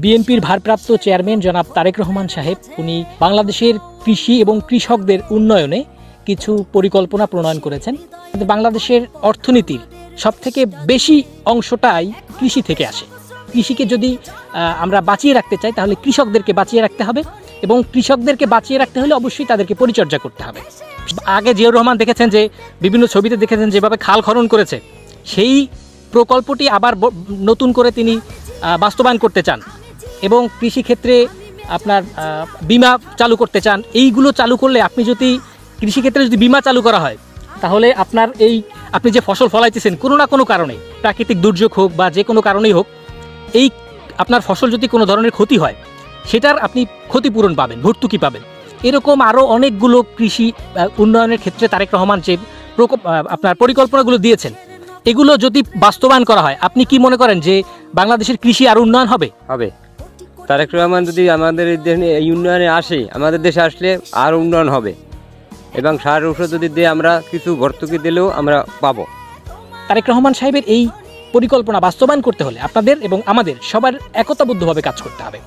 বিএনপির ভারপ্রাপ্ত চেয়ারম্যান জনাব তারেক রহমান সাহেব উনি বাংলাদেশের কৃষি এবং কৃষকদের উন্নয়নে কিছু পরিকল্পনা প্রণয়ন করেছেন। বাংলাদেশের অর্থনীতির সবথেকে বেশি অংশটাই কৃষি থেকে আসে। কৃষিকে যদি আমরা বাঁচিয়ে রাখতে চাই তাহলে কৃষকদেরকে বাঁচিয়ে রাখতে হবে, এবং কৃষকদেরকে বাঁচিয়ে রাখতে হলে অবশ্যই তাদেরকে পরিচর্যা করতে হবে। আগে জিয়াউর রহমান দেখেছেন যে বিভিন্ন ছবিতে দেখেছেন যেভাবে খাল খনন করেছে, সেই প্রকল্পটি আবার নতুন করে তিনি বাস্তবায়ন করতে চান, এবং কৃষিক্ষেত্রে আপনার বিমা চালু করতে চান। এইগুলো চালু করলে আপনি যদি কৃষিক্ষেত্রে যদি বিমা চালু করা হয় তাহলে আপনার আপনি যে ফসল ফলাইতেছেন কোনো না কোনো কারণে, প্রাকৃতিক দুর্যোগ হোক বা যে কোনো কারণেই হোক, এই আপনার ফসল যদি কোনো ধরনের ক্ষতি হয় সেটার আপনি ক্ষতিপূরণ পাবেন, ভর্তুকি পাবেন। এরকম আরও অনেকগুলো কৃষি উন্নয়নের ক্ষেত্রে তারেক রহমান যে আপনার পরিকল্পনাগুলো দিয়েছেন, এগুলো যদি বাস্তবায়ন করা হয়, আপনি কি মনে করেন যে বাংলাদেশের কৃষি আর উন্নয়ন হবে? হবে। তারেক রহমান যদি আমাদের এই উন্নয়নে আসে, আমাদের দেশে আসলে আর উন্নয়ন হবে, এবং সার ঔষধ যদি দিয়ে আমরা কিছু ভর্তুকি দিলেও আমরা পাবো। তারেক রহমান সাহেবের এই পরিকল্পনা বাস্তবায়ন করতে হলে আপনাদের এবং আমাদের সবার একতাবদ্ধভাবে কাজ করতে হবে।